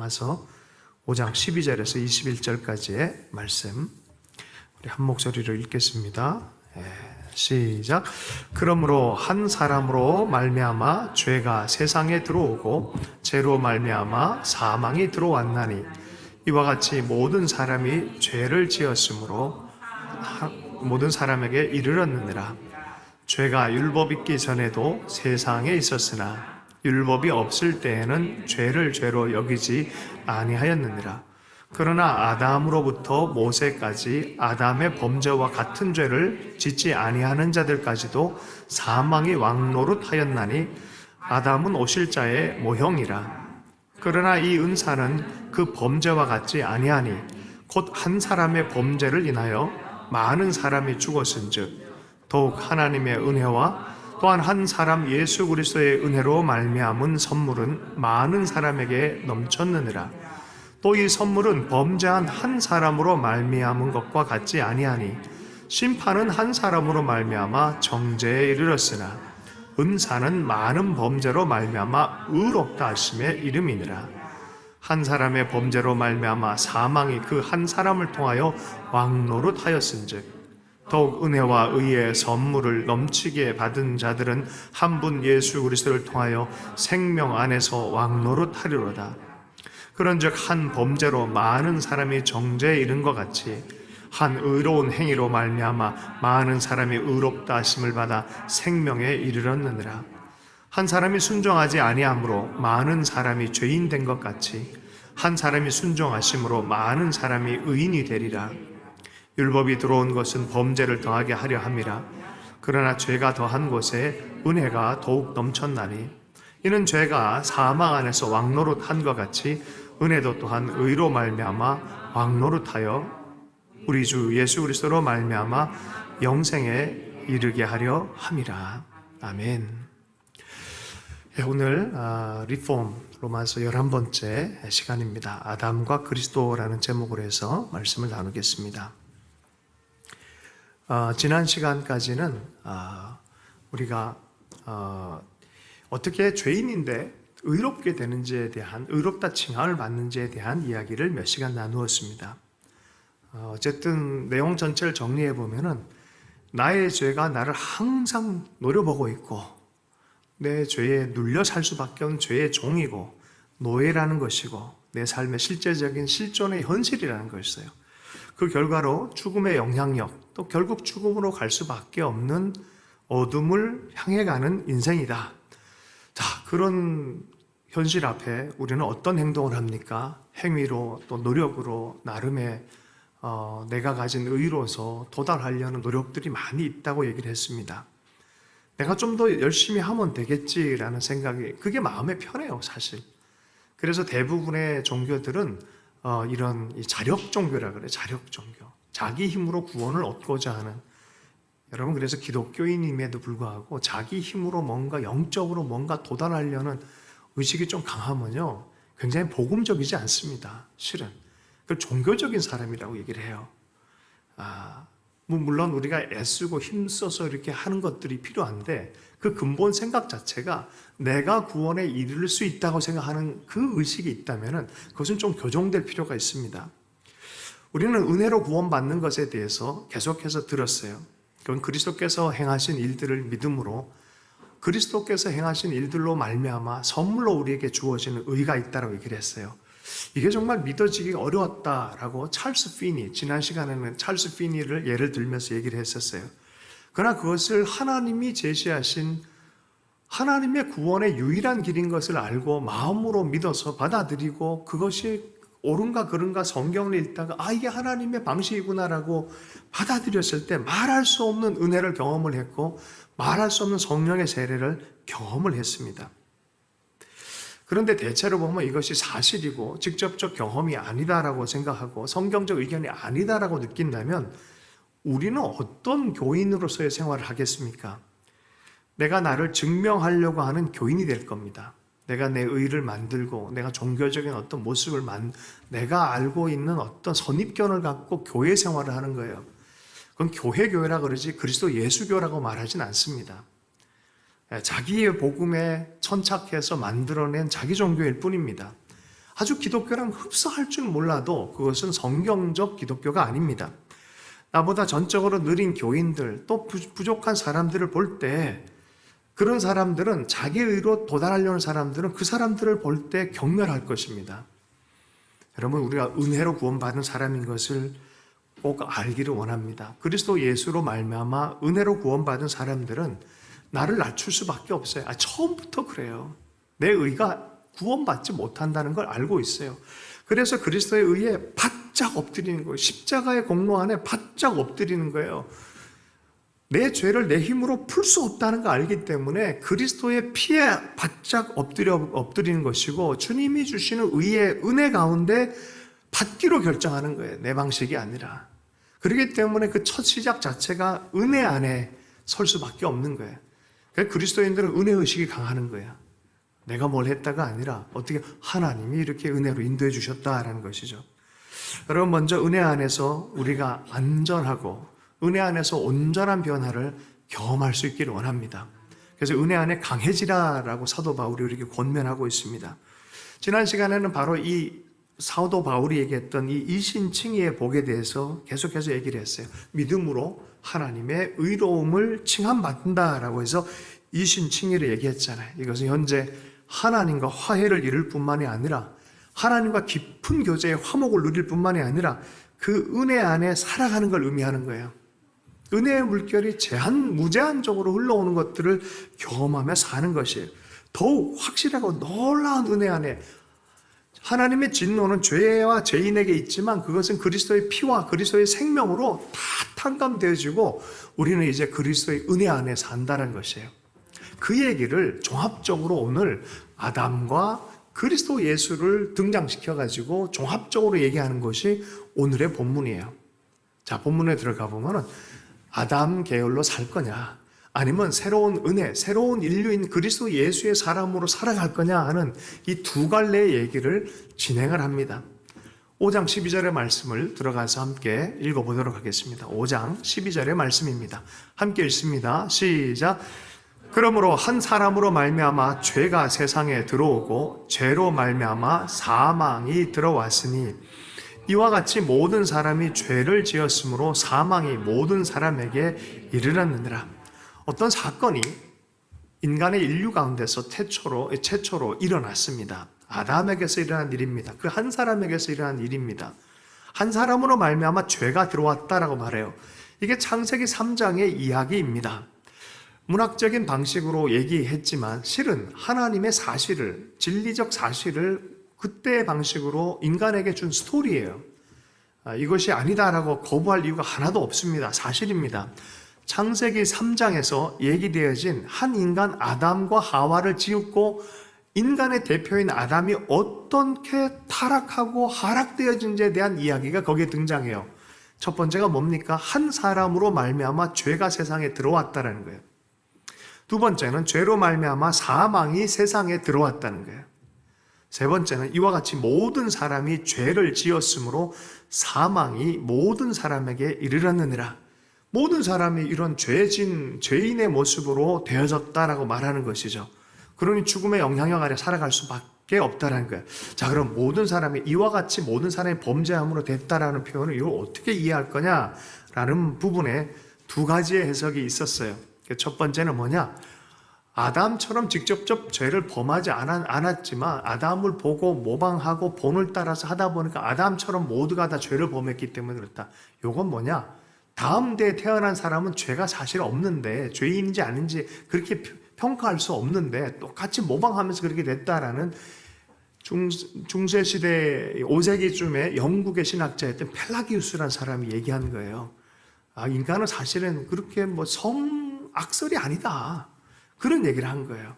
로마서 5장 12절에서 21절까지의 말씀 우리 한 목소리로 읽겠습니다. 시작. 그러므로 한 사람으로 말미암아 죄가 세상에 들어오고 죄로 말미암아 사망이 들어왔나니 이와 같이 모든 사람이 죄를 지었으므로 모든 사람에게 이르렀느니라. 죄가 율법 있기 전에도 세상에 있었으나 율법이 없을 때에는 죄를 죄로 여기지 아니하였느니라. 그러나 아담으로부터 모세까지 아담의 범죄와 같은 죄를 짓지 아니하는 자들까지도 사망이 왕노릇하였나니 아담은 오실 자의 모형이라. 그러나 이 은사는 그 범죄와 같지 아니하니 곧 한 사람의 범죄를 인하여 많은 사람이 죽었은즉 더욱 하나님의 은혜와 또한 한 사람 예수 그리스도의 은혜로 말미암은 선물은 많은 사람에게 넘쳤느니라. 또 이 선물은 범죄한 한 사람으로 말미암은 것과 같지 아니하니 심판은 한 사람으로 말미암아 정죄에 이르렀으나 은사는 많은 범죄로 말미암아 의롭다 하심에 이름이니라. 한 사람의 범죄로 말미암아 사망이 그 한 사람을 통하여 왕노릇하였은즉 더욱 은혜와 의의 선물을 넘치게 받은 자들은 한 분 예수 그리스도를 통하여 생명 안에서 왕노릇하리로다. 그런즉 한 범죄로 많은 사람이 정죄에 이른 것 같이 한 의로운 행위로 말미암아 많은 사람이 의롭다 하심을 받아 생명에 이르렀느니라. 한 사람이 순종하지 아니함으로 많은 사람이 죄인 된 것 같이 한 사람이 순종하심으로 많은 사람이 의인이 되리라. 율법이 들어온 것은 범죄를 더하게 하려 함이라. 그러나 죄가 더한 곳에 은혜가 더욱 넘쳤나니 이는 죄가 사망 안에서 왕노릇한 것 같이 은혜도 또한 의로 말미암아 왕노릇하여 우리 주 예수 그리스도로 말미암아 영생에 이르게 하려 함이라. 아멘. 오늘 리폼 로마서 11번째 시간입니다. 아담과 그리스도라는 제목으로 해서 말씀을 나누겠습니다. 지난 시간까지는 우리가 어떻게 죄인인데 의롭게 되는지에 대한, 의롭다 칭함을 받는지에 대한 이야기를 몇 시간 나누었습니다. 어쨌든 내용 전체를 정리해 보면은 나의 죄가 나를 항상 노려보고 있고 내 죄에 눌려 살 수밖에 없는 죄의 종이고 노예라는 것이고 내 삶의 실제적인 실존의 현실이라는 것이었어요. 그 결과로 죽음의 영향력, 또 결국 죽음으로 갈 수밖에 없는 어둠을 향해 가는 인생이다. 자, 그런 현실 앞에 우리는 어떤 행동을 합니까? 행위로 또 노력으로 나름의 내가 가진 의로서 도달하려는 노력들이 많이 있다고 얘기를 했습니다. 내가 좀 더 열심히 하면 되겠지라는 생각이 그게 마음에 편해요, 사실. 그래서 대부분의 종교들은 이런 자력 종교라 그래, 자력 종교. 자기 힘으로 구원을 얻고자 하는. 여러분, 그래서 기독교인임에도 불구하고 자기 힘으로 뭔가 영적으로 뭔가 도달하려는 의식이 좀 강하면요, 굉장히 복음적이지 않습니다. 실은. 그 종교적인 사람이라고 얘기를 해요. 물론 우리가 애쓰고 힘써서 이렇게 하는 것들이 필요한데 그 근본 생각 자체가 내가 구원에 이를 수 있다고 생각하는 그 의식이 있다면 그것은 좀 교정될 필요가 있습니다. 우리는 은혜로 구원받는 것에 대해서 계속해서 들었어요. 그건 그리스도께서 행하신 일들을 믿음으로 그리스도께서 행하신 일들로 말미암아 선물로 우리에게 주어지는 의가 있다고 얘기를 했어요. 이게 정말 믿어지기 어려웠다라고 찰스 피니, 지난 시간에는 찰스 피니를 예를 들면서 얘기를 했었어요. 그러나 그것을 하나님이 제시하신 하나님의 구원의 유일한 길인 것을 알고 마음으로 믿어서 받아들이고 그것이 옳은가 그른가 성경을 읽다가 이게 하나님의 방식이구나라고 받아들였을 때 말할 수 없는 은혜를 경험을 했고 말할 수 없는 성령의 세례를 경험을 했습니다. 그런데 대체로 보면 이것이 사실이고 직접적 경험이 아니다라고 생각하고 성경적 의견이 아니다라고 느낀다면 우리는 어떤 교인으로서의 생활을 하겠습니까? 내가 나를 증명하려고 하는 교인이 될 겁니다. 내가 내 의를 만들고 내가 종교적인 어떤 모습을 내가 알고 있는 어떤 선입견을 갖고 교회 생활을 하는 거예요. 그건 교회라 그러지 그리스도 예수교라고 말하진 않습니다. 자기의 복음에 천착해서 만들어낸 자기 종교일 뿐입니다. 아주 기독교랑 흡사할 줄 몰라도 그것은 성경적 기독교가 아닙니다. 나보다 전적으로 느린 교인들, 또 부족한 사람들을 볼 때, 그런 사람들은 자기 의로 도달하려는 사람들은 그 사람들을 볼 때 경멸할 것입니다. 여러분, 우리가 은혜로 구원받은 사람인 것을 꼭 알기를 원합니다. 그리스도 예수로 말미암아 은혜로 구원받은 사람들은 나를 낮출 수밖에 없어요. 처음부터 그래요. 내 의가 구원받지 못한다는 걸 알고 있어요. 그래서 그리스도의 의에 바짝 엎드리는 거예요. 십자가의 공로 안에 바짝 엎드리는 거예요. 내 죄를 내 힘으로 풀 수 없다는 걸 알기 때문에 그리스도의 피에 바짝 엎드리는 것이고, 주님이 주시는 의의 은혜 가운데 받기로 결정하는 거예요. 내 방식이 아니라. 그렇기 때문에 그 첫 시작 자체가 은혜 안에 설 수밖에 없는 거예요. 그러니까 그리스도인들은 은혜의식이 강하는 거예요. 내가 뭘 했다가 아니라 어떻게 하나님이 이렇게 은혜로 인도해 주셨다라는 것이죠. 여러분, 먼저 은혜 안에서 우리가 안전하고 은혜 안에서 온전한 변화를 경험할 수 있기를 원합니다. 그래서 은혜 안에 강해지라라고 사도 바울이 우리에게 권면하고 있습니다. 지난 시간에는 바로 이 사도 바울이 얘기했던 이 이신칭의의 복에 대해서 계속해서 얘기를 했어요. 믿음으로 하나님의 의로움을 칭함받는다라고 해서 이신칭의를 얘기했잖아요. 이것은 현재 하나님과 화해를 이룰 뿐만이 아니라 하나님과 깊은 교제의 화목을 누릴 뿐만이 아니라 그 은혜 안에 살아가는 걸 의미하는 거예요. 은혜의 물결이 무제한적으로 흘러오는 것들을 경험하며 사는 것이에요. 더욱 확실하고 놀라운 은혜 안에 하나님의 진노는 죄와 죄인에게 있지만 그것은 그리스도의 피와 그리스도의 생명으로 다 탕감되어지고 우리는 이제 그리스도의 은혜 안에 산다는 것이에요. 그 얘기를 종합적으로 오늘 아담과 그리스도 예수를 등장시켜가지고 종합적으로 얘기하는 것이 오늘의 본문이에요. 자, 본문에 들어가 보면은 아담 계열로 살 거냐, 아니면 새로운 은혜, 새로운 인류인 그리스도 예수의 사람으로 살아갈 거냐 하는 이 두 갈래의 얘기를 진행을 합니다. 5장 12절의 말씀을 들어가서 함께 읽어보도록 하겠습니다. 5장 12절의 말씀입니다. 함께 읽습니다. 시작. 그러므로 한 사람으로 말미암아 죄가 세상에 들어오고 죄로 말미암아 사망이 들어왔으니 이와 같이 모든 사람이 죄를 지었으므로 사망이 모든 사람에게 이르렀느니라. 어떤 사건이 인간의 인류 가운데서 최초로 일어났습니다. 아담에게서 일어난 일입니다. 그 한 사람에게서 일어난 일입니다. 한 사람으로 말미암아 죄가 들어왔다라고 말해요. 이게 창세기 3장의 이야기입니다. 문학적인 방식으로 얘기했지만 실은 하나님의 사실을, 진리적 사실을 그때의 방식으로 인간에게 준 스토리예요. 이것이 아니다라고 거부할 이유가 하나도 없습니다. 사실입니다. 창세기 3장에서 얘기되어진 한 인간 아담과 하와를 지었고 인간의 대표인 아담이 어떻게 타락하고 하락되어진지에 대한 이야기가 거기에 등장해요. 첫 번째가 뭡니까? 한 사람으로 말미암아 죄가 세상에 들어왔다는 거예요. 두 번째는 죄로 말미암아 사망이 세상에 들어왔다는 거예요. 세 번째는 이와 같이 모든 사람이 죄를 지었으므로 사망이 모든 사람에게 이르렀느니라. 모든 사람이 이런 죄인의 모습으로 되어졌다라고 말하는 것이죠. 그러니 죽음의 영향력 아래 살아갈 수밖에 없다라는 거예요. 자, 그럼 모든 사람이 이와 같이 모든 사람이 범죄함으로 됐다라는 표현을 이걸 어떻게 이해할 거냐라는 부분에 두 가지의 해석이 있었어요. 첫 번째는 뭐냐? 아담처럼 직접적 죄를 범하지 않았지만 아담을 보고 모방하고 본을 따라서 하다 보니까 아담처럼 모두가 다 죄를 범했기 때문에 그렇다. 이건 뭐냐? 다음 대에 태어난 사람은 죄가 사실 없는데 죄인인지 아닌지 그렇게 평가할 수 없는데 똑같이 모방하면서 그렇게 됐다라는 중세시대 5세기쯤에 영국의 신학자였던 펠라기우스라는 사람이 얘기한 거예요. 인간은 사실은 그렇게 성악설이 아니다. 그런 얘기를 한 거예요.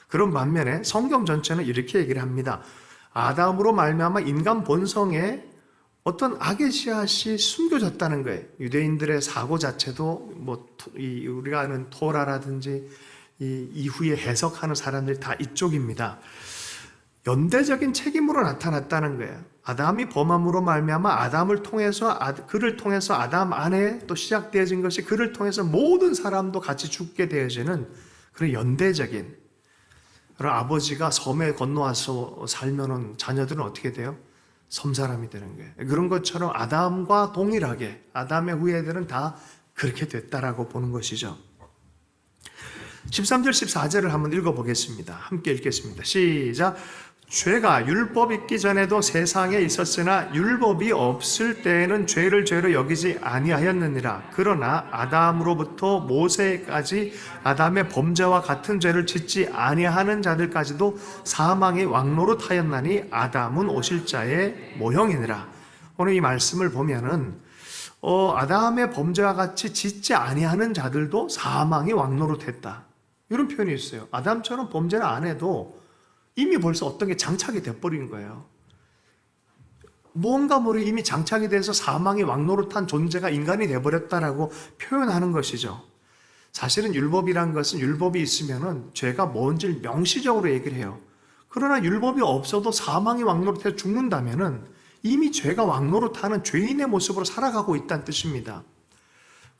그런 반면에 성경 전체는 이렇게 얘기를 합니다. 아담으로 말미암아 인간 본성에 어떤 악의 씨앗이 숨겨졌다는 거예요. 유대인들의 사고 자체도 우리가 아는 토라라든지 이후에 해석하는 사람들이 다 이쪽입니다. 연대적인 책임으로 나타났다는 거예요. 아담이 범함으로 말미암아 그를 통해서 아담 안에 또 시작되어진 것이 그를 통해서 모든 사람도 같이 죽게 되어지는 그런 연대적인. 그럼 아버지가 섬에 건너와서 살면은 자녀들은 어떻게 돼요? 섬 사람이 되는 거예요. 그런 것처럼 아담과 동일하게 아담의 후예들은 다 그렇게 됐다라고 보는 것이죠. 13절 14절을 한번 읽어보겠습니다. 함께 읽겠습니다. 시작. 죄가 율법 있기 전에도 세상에 있었으나 율법이 없을 때에는 죄를 죄로 여기지 아니하였느니라. 그러나 아담으로부터 모세까지 아담의 범죄와 같은 죄를 짓지 아니하는 자들까지도 사망의 왕노릇하였나니 아담은 오실 자의 모형이니라. 오늘 이 말씀을 보면은 아담의 범죄와 같이 짓지 아니하는 자들도 사망의 왕노릇했다. 이런 표현이 있어요. 아담처럼 범죄를 안 해도 이미 벌써 어떤 게 장착이 돼버린 거예요. 뭔가 모르게 이미 장착이 돼서 사망의 왕노릇한 존재가 인간이 돼버렸다라고 표현하는 것이죠. 사실은 율법이란 것은 율법이 있으면은 죄가 뭔지를 명시적으로 얘기를 해요. 그러나 율법이 없어도 사망의 왕노릇해 죽는다면은 이미 죄가 왕노릇하는 죄인의 모습으로 살아가고 있다는 뜻입니다.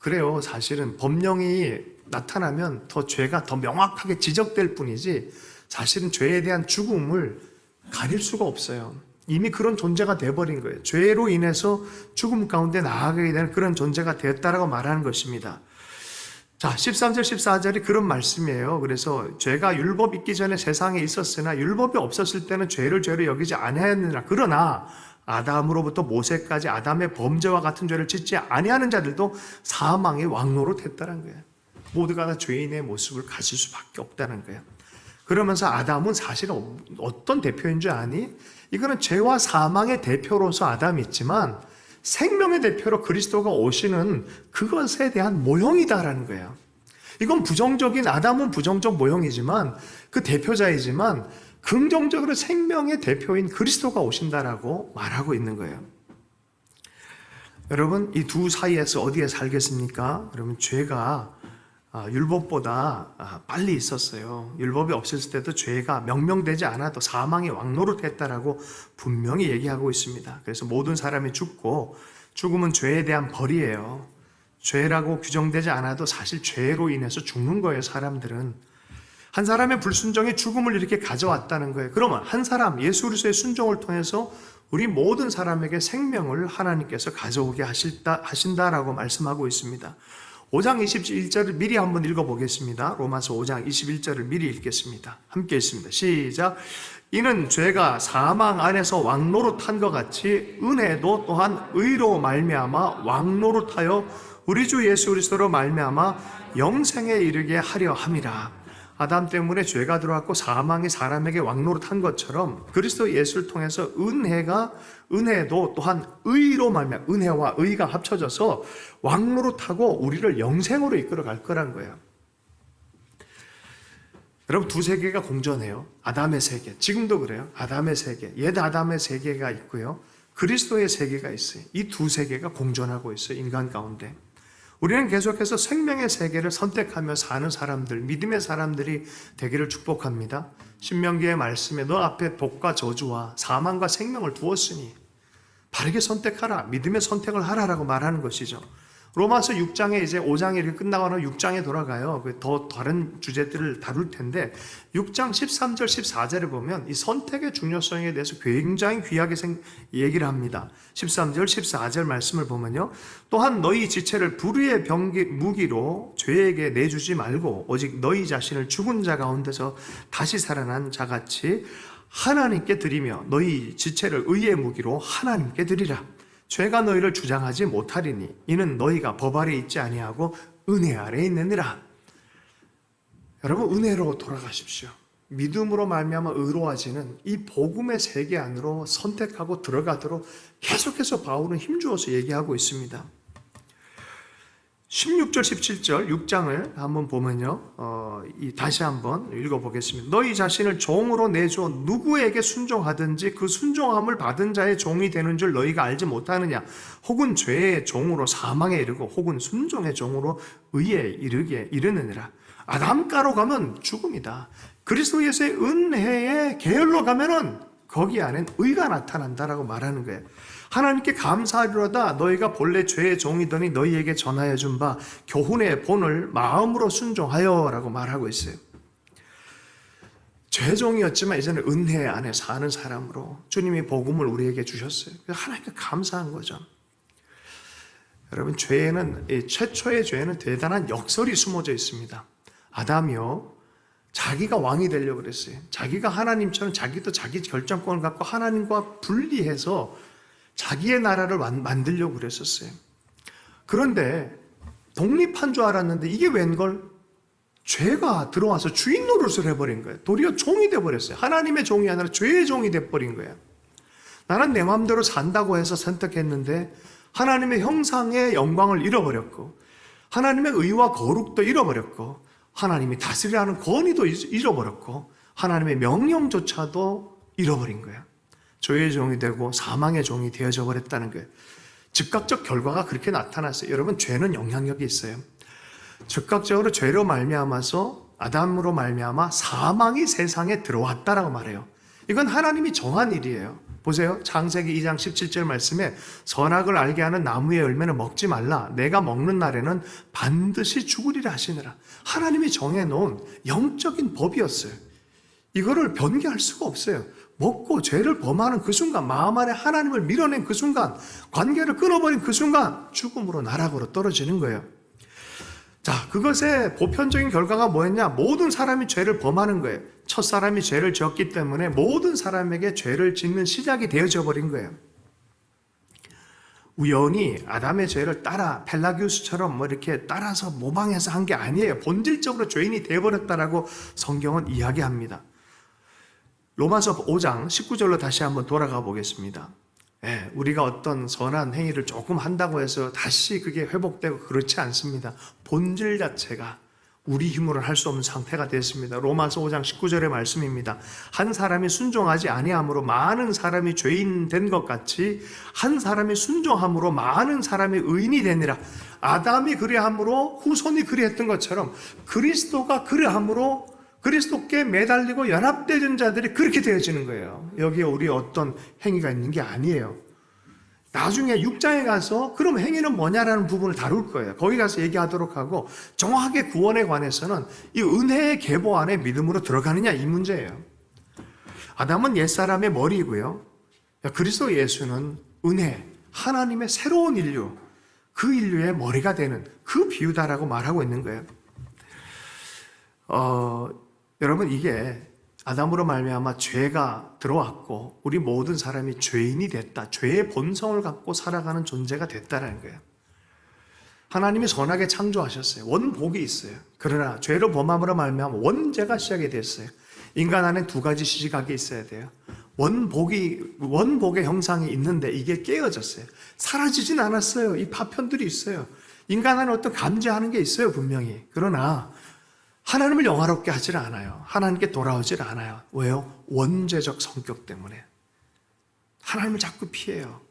그래요. 사실은 법령이 나타나면 더 죄가 더 명확하게 지적될 뿐이지 사실은 죄에 대한 죽음을 가릴 수가 없어요. 이미 그런 존재가 돼버린 거예요. 죄로 인해서 죽음 가운데 나아가게 되는 그런 존재가 되었다라고 말하는 것입니다. 자, 13절 14절이 그런 말씀이에요. 그래서 죄가 율법 있기 전에 세상에 있었으나 율법이 없었을 때는 죄를 죄로 여기지 아니하였느니라. 그러나 아담으로부터 모세까지 아담의 범죄와 같은 죄를 짓지 아니하는 자들도 사망의 왕노릇 했다는 거예요. 모두가 다 죄인의 모습을 가질 수밖에 없다는 거예요. 그러면서 아담은 사실은 어떤 대표인 줄 아니? 이거는 죄와 사망의 대표로서 아담이 있지만 생명의 대표로 그리스도가 오시는 그것에 대한 모형이다라는 거예요. 이건 부정적인, 아담은 부정적 모형이지만 그 대표자이지만 긍정적으로 생명의 대표인 그리스도가 오신다라고 말하고 있는 거예요. 여러분, 이 두 사이에서 어디에 살겠습니까? 여러분, 죄가 율법보다 빨리 있었어요. 율법이 없었을 때도 죄가 명명되지 않아도 사망의 왕노릇했다라고 분명히 얘기하고 있습니다. 그래서 모든 사람이 죽고 죽음은 죄에 대한 벌이에요. 죄라고 규정되지 않아도 사실 죄로 인해서 죽는 거예요. 사람들은. 한 사람의 불순종이 죽음을 이렇게 가져왔다는 거예요. 그러면 한 사람 예수 그리스도의 순종을 통해서 우리 모든 사람에게 생명을 하나님께서 가져오게 하신다라고 말씀하고 있습니다. 5장 21절을 미리 한번 읽어보겠습니다. 로마서 5장 21절을 미리 읽겠습니다. 함께 읽습니다. 시작. 이는 죄가 사망 안에서 왕노릇한 것 같이 은혜도 또한 의로 말미암아 왕노릇하여 우리 주 예수 그리스도로 말미암아 영생에 이르게 하려 함이라. 아담 때문에 죄가 들어왔고 사망이 사람에게 왕노릇한 것처럼 그리스도 예수를 통해서 은혜도 또한 의로 말미암아 은혜와 의가 합쳐져서 왕노릇하고 우리를 영생으로 이끌어갈 거란 거예요. 여러분, 두 세계가 공존해요. 아담의 세계, 지금도 그래요. 아담의 세계, 옛 아담의 세계가 있고요, 그리스도의 세계가 있어요. 이 두 세계가 공존하고 있어요. 인간 가운데. 우리는 계속해서 생명의 세계를 선택하며 사는 사람들, 믿음의 사람들이 되기를 축복합니다. 신명기의 말씀에 너 앞에 복과 저주와 사망과 생명을 두었으니 바르게 선택하라, 믿음의 선택을 하라라고 말하는 것이죠. 로마서 6장에 이제 5장이 이렇게 끝나고 나면 6장에 돌아가요. 더 다른 주제들을 다룰 텐데 6장 13절 14절에 보면 이 선택의 중요성에 대해서 굉장히 귀하게 얘기를 합니다. 13절 14절 말씀을 보면요, 또한 너희 지체를 불의의 무기로 죄에게 내주지 말고 오직 너희 자신을 죽은 자 가운데서 다시 살아난 자같이 하나님께 드리며 너희 지체를 의의 무기로 하나님께 드리라. 죄가 너희를 주장하지 못하리니 이는 너희가 법 아래 있지 아니하고 은혜 아래 있느니라. 여러분, 은혜로 돌아가십시오. 믿음으로 말미암아 의로워지는 이 복음의 세계 안으로 선택하고 들어가도록 계속해서 바울은 힘주어서 얘기하고 있습니다. 16절 17절 6장을 한번 보면요, 다시 한번 읽어보겠습니다. 너희 자신을 종으로 내줘 누구에게 순종하든지 그 순종함을 받은 자의 종이 되는 줄 너희가 알지 못하느냐. 혹은 죄의 종으로 사망에 이르고 혹은 순종의 종으로 의에 이르느니라. 아담가로 가면 죽음이다. 그리스도 예수의 은혜의 계열로 가면은 거기 안엔 의가 나타난다라고 말하는 거예요. 하나님께 감사하리로다. 너희가 본래 죄의 종이더니 너희에게 전하여 준 바 교훈의 본을 마음으로 순종하여 라고 말하고 있어요. 죄종이었지만 이제는 은혜 안에 사는 사람으로 주님이 복음을 우리에게 주셨어요. 하나님께 감사한 거죠. 여러분, 최초의 죄에는 대단한 역설이 숨어져 있습니다. 아담이요, 자기가 왕이 되려고 그랬어요. 자기가 하나님처럼 자기도 자기 결정권을 갖고 하나님과 분리해서 자기의 나라를 만들려고 그랬었어요. 그런데 독립한 줄 알았는데 이게 웬걸? 죄가 들어와서 주인 노릇을 해버린 거예요. 도리어 종이 돼버렸어요. 하나님의 종이 아니라 죄의 종이 돼버린 거예요. 나는 내 마음대로 산다고 해서 선택했는데 하나님의 형상의 영광을 잃어버렸고, 하나님의 의와 거룩도 잃어버렸고, 하나님이 다스리라는 권위도 잃어버렸고, 하나님의 명령조차도 잃어버린 거예요. 죄의 종이 되고 사망의 종이 되어져 버렸다는 거예요. 즉각적 결과가 그렇게 나타났어요. 여러분, 죄는 영향력이 있어요. 즉각적으로 죄로 말미암아서, 아담으로 말미암아 사망이 세상에 들어왔다라고 말해요. 이건 하나님이 정한 일이에요. 보세요. 창세기 2장 17절 말씀에 선악을 알게 하는 나무의 열매는 먹지 말라. 내가 먹는 날에는 반드시 죽으리라 하시느라. 하나님이 정해놓은 영적인 법이었어요. 이거를 변개할 수가 없어요. 먹고 죄를 범하는 그 순간, 마음 안에 하나님을 밀어낸 그 순간, 관계를 끊어버린 그 순간 죽음으로 나락으로 떨어지는 거예요. 자, 그것의 보편적인 결과가 뭐였냐? 모든 사람이 죄를 범하는 거예요. 첫 사람이 죄를 지었기 때문에 모든 사람에게 죄를 짓는 시작이 되어져 버린 거예요. 우연히 아담의 죄를 따라 펠라기우스처럼 이렇게 따라서 모방해서 한 게 아니에요. 본질적으로 죄인이 되어버렸다라고 성경은 이야기합니다. 로마서 5장 19절로 다시 한번 돌아가 보겠습니다. 우리가 어떤 선한 행위를 조금 한다고 해서 다시 그게 회복되고 그렇지 않습니다. 본질 자체가 우리 힘으로는 할 수 없는 상태가 됐습니다. 로마서 5장 19절의 말씀입니다. 한 사람이 순종하지 아니함으로 많은 사람이 죄인 된 것 같이 한 사람이 순종함으로 많은 사람이 의인이 되니라. 아담이 그리함으로 후손이 그리했던 것처럼 그리스도가 그리함으로 그리스도께 매달리고 연합되는 자들이 그렇게 되어지는 거예요. 여기에 우리 어떤 행위가 있는 게 아니에요. 나중에 6장에 가서 그럼 행위는 뭐냐라는 부분을 다룰 거예요. 거기 가서 얘기하도록 하고, 정확하게 구원에 관해서는 이 은혜의 계보 안에 믿음으로 들어가느냐 이 문제예요. 아담은 옛사람의 머리이고요, 그리스도 예수는 은혜, 하나님의 새로운 인류, 그 인류의 머리가 되는 그 비유다라고 말하고 있는 거예요. 여러분, 이게 아담으로 말미암아 죄가 들어왔고 우리 모든 사람이 죄인이 됐다, 죄의 본성을 갖고 살아가는 존재가 됐다라는 거예요. 하나님이 선하게 창조하셨어요. 원복이 있어요. 그러나 죄로 범함으로 말미암아 원죄가 시작이 됐어요. 인간 안에 두 가지 시각이 있어야 돼요. 원복의 형상이 있는데 이게 깨어졌어요. 사라지진 않았어요. 이 파편들이 있어요. 인간 안에 어떤 감지하는 게 있어요, 분명히. 그러나 하나님을 영화롭게 하질 않아요. 하나님께 돌아오질 않아요. 왜요? 원죄적 성격 때문에. 하나님을 자꾸 피해요.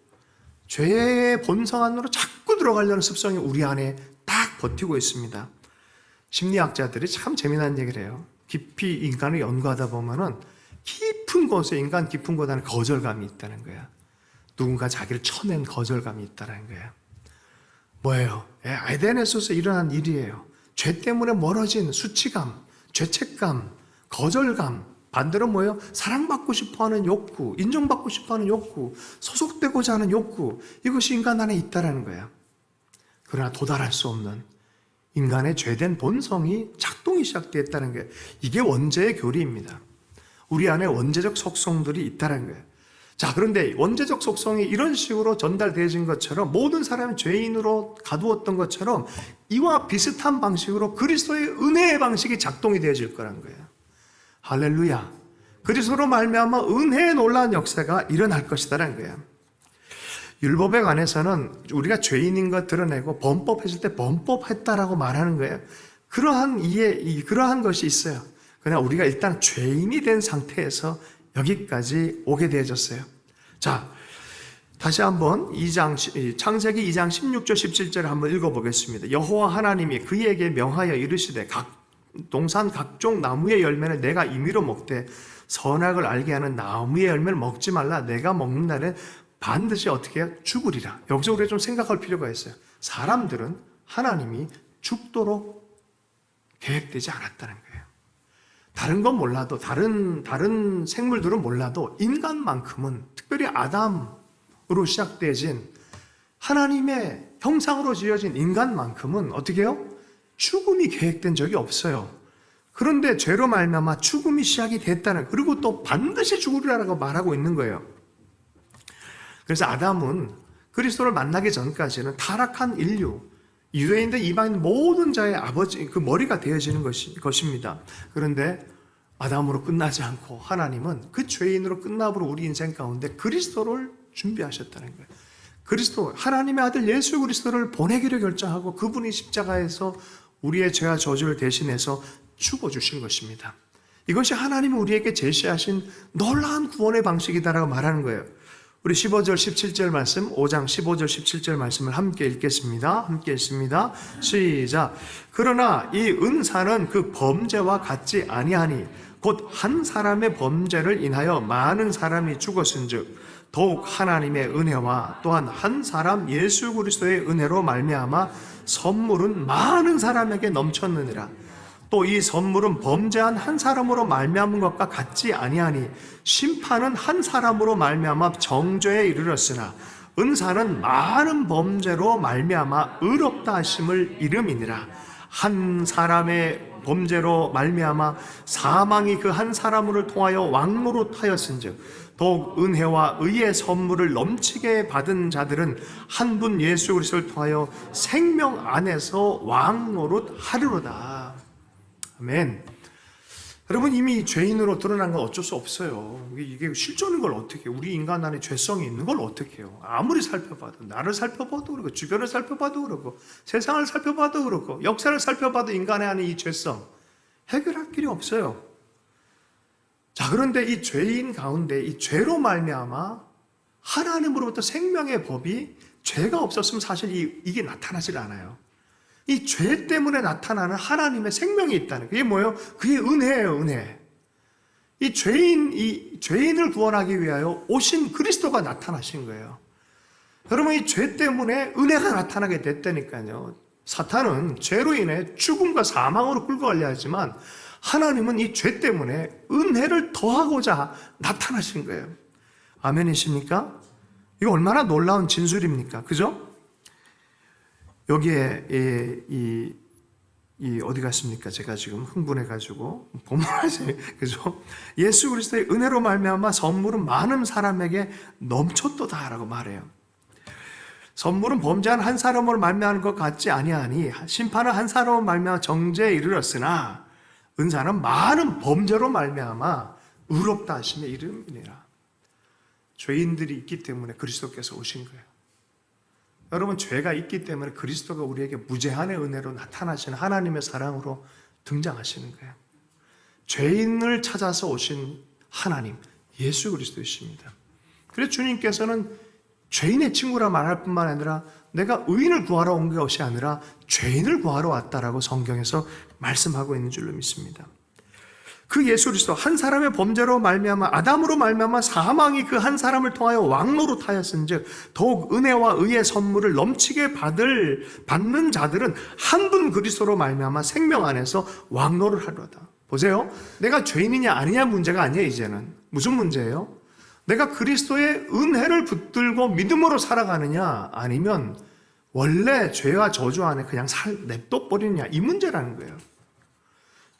죄의 본성 안으로 자꾸 들어가려는 습성이 우리 안에 딱 버티고 있습니다. 심리학자들이 참 재미난 얘기를 해요. 깊이 인간을 연구하다 보면은 깊은 곳에, 인간 깊은 곳 안에 거절감이 있다는 거야. 누군가 자기를 쳐낸 거절감이 있다는 거야. 뭐예요? 에덴에서 일어난 일이에요. 죄 때문에 멀어진 수치감, 죄책감, 거절감, 반대로 뭐예요? 사랑받고 싶어하는 욕구, 인정받고 싶어하는 욕구, 소속되고자 하는 욕구, 이것이 인간 안에 있다는 거예요. 그러나 도달할 수 없는 인간의 죄된 본성이 작동이 시작됐다는 거예요. 이게 원죄의 교리입니다. 우리 안에 원죄적 속성들이 있다는 거예요. 자, 그런데 원죄적 속성이 이런 식으로 전달되어진 것처럼, 모든 사람이 죄인으로 가두었던 것처럼 이와 비슷한 방식으로 그리스도의 은혜의 방식이 작동이 되어질 거란 거예요. 할렐루야. 그리스도로 말미암아 은혜의 놀라운 역사가 일어날 것이다라는 거예요. 율법에 관해서는 우리가 죄인인 것 드러내고 범법했을 때 범법했다라고 말하는 거예요. 그러한 것이 있어요. 그러나 우리가 일단 죄인이 된 상태에서 여기까지 오게 되어졌어요. 자, 다시 한번 창세기 2장 16절 17절을 한번 읽어보겠습니다. 여호와 하나님이 그에게 명하여 이르시되 동산 각종 나무의 열매를 내가 임의로 먹되 선악을 알게 하는 나무의 열매를 먹지 말라. 내가 먹는 날에 반드시 어떻게 해요? 죽으리라. 여기서 우리가 좀 생각할 필요가 있어요. 사람들은 하나님이 죽도록 계획되지 않았다는 거예요. 다른 건 몰라도 다른 생물들은 몰라도 인간만큼은 특별히 아담으로 시작되어진 하나님의 형상으로 지어진 인간만큼은 어떻게 해요? 죽음이 계획된 적이 없어요. 그런데 죄로 말미암아 죽음이 시작이 됐다는, 그리고 또 반드시 죽으리라고 말하고 있는 거예요. 그래서 아담은 그리스도를 만나기 전까지는 타락한 인류, 유대인들 이방인 모든 자의 아버지, 그 머리가 되어지는 것입니다. 그런데 아담으로 끝나지 않고 하나님은 그 죄인으로 끝나버려 우리 인생 가운데 그리스도를 준비하셨다는 거예요. 그리스도, 하나님의 아들 예수 그리스도를 보내기로 결정하고 그분이 십자가에서 우리의 죄와 저주를 대신해서 죽어주신 것입니다. 이것이 하나님이 우리에게 제시하신 놀라운 구원의 방식이다라고 말하는 거예요. 우리 15절 17절 말씀, 5장 15절 17절 말씀을 함께 읽겠습니다. 함께 읽습니다. 시작. 그러나 이 은사는 그 범죄와 같지 아니하니 곧 한 사람의 범죄를 인하여 많은 사람이 죽었은즉 더욱 하나님의 은혜와 또한 한 사람 예수 그리스도의 은혜로 말미암아 선물은 많은 사람에게 넘쳤느니라. 또 이 선물은 범죄한 한 사람으로 말미암은 것과 같지 아니하니 심판은 한 사람으로 말미암아 정죄에 이르렀으나 은사는 많은 범죄로 말미암아 의롭다 하심을 이름이니라. 한 사람의 범죄로 말미암아 사망이 그 한 사람을 통하여 왕노릇하였은즉 더욱 은혜와 의의 선물을 넘치게 받은 자들은 한 분 예수 그리스도를 통하여 생명 안에서 왕노릇하리로다. 아멘. 여러분, 이미 죄인으로 드러난 건 어쩔 수 없어요. 이게 실존인 걸 어떻게 해요? 우리 인간 안에 죄성이 있는 걸 어떻게 해요? 아무리 살펴봐도, 나를 살펴봐도 그렇고, 주변을 살펴봐도 그렇고, 세상을 살펴봐도 그렇고, 역사를 살펴봐도 인간의 안에 이 죄성 해결할 길이 없어요. 자, 그런데 이 죄인 가운데 이 죄로 말미암아 하나님으로부터 생명의 법이, 죄가 없었으면 사실 이게 나타나질 않아요. 이 죄 때문에 나타나는 하나님의 생명이 있다는, 그게 뭐예요? 그게 은혜예요, 은혜. 이 죄인을 구원하기 위하여 오신 그리스도가 나타나신 거예요. 여러분, 이 죄 때문에 은혜가 나타나게 됐다니까요. 사탄은 죄로 인해 죽음과 사망으로 끌고 가려 하지만 하나님은 이 죄 때문에 은혜를 더하고자 나타나신 거예요. 아멘이십니까? 이거 얼마나 놀라운 진술입니까? 그죠? 여기에 어디 갔습니까? 제가 지금 흥분해가지고 본문하세요, 그죠? 예수 그리스도의 은혜로 말미암아 선물은 많은 사람에게 넘쳤도다라고 말해요. 선물은 범죄한 한 사람으로 말미암은 것 같지 아니하니 심판은 한 사람으로 말미암아 정죄에 이르렀으나 은사는 많은 범죄로 말미암아 의롭다 하심의 이름이니라. 죄인들이 있기 때문에 그리스도께서 오신 거예요. 여러분, 죄가 있기 때문에 그리스도가 우리에게 무제한의 은혜로 나타나시는 하나님의 사랑으로 등장하시는 거예요. 죄인을 찾아서 오신 하나님, 예수 그리스도이십니다. 그래서 주님께서는 죄인의 친구라 말할 뿐만 아니라 내가 의인을 구하러 온 것이 아니라 죄인을 구하러 왔다라고 성경에서 말씀하고 있는 줄로 믿습니다. 그 예수 그리스도, 한 사람의 범죄로 말미암아 아담으로 말미암아 사망이 그 한 사람을 통하여 왕노릇하였은즉 더욱 은혜와 의의 선물을 넘치게 받는 자들은 한 분 그리스도로 말미암아 생명 안에서 왕노릇하리로다. 보세요, 내가 죄인이냐 아니냐 문제가 아니에요. 이제는 무슨 문제예요? 내가 그리스도의 은혜를 붙들고 믿음으로 살아가느냐, 아니면 원래 죄와 저주 안에 그냥 냅둬 버리느냐, 이 문제라는 거예요.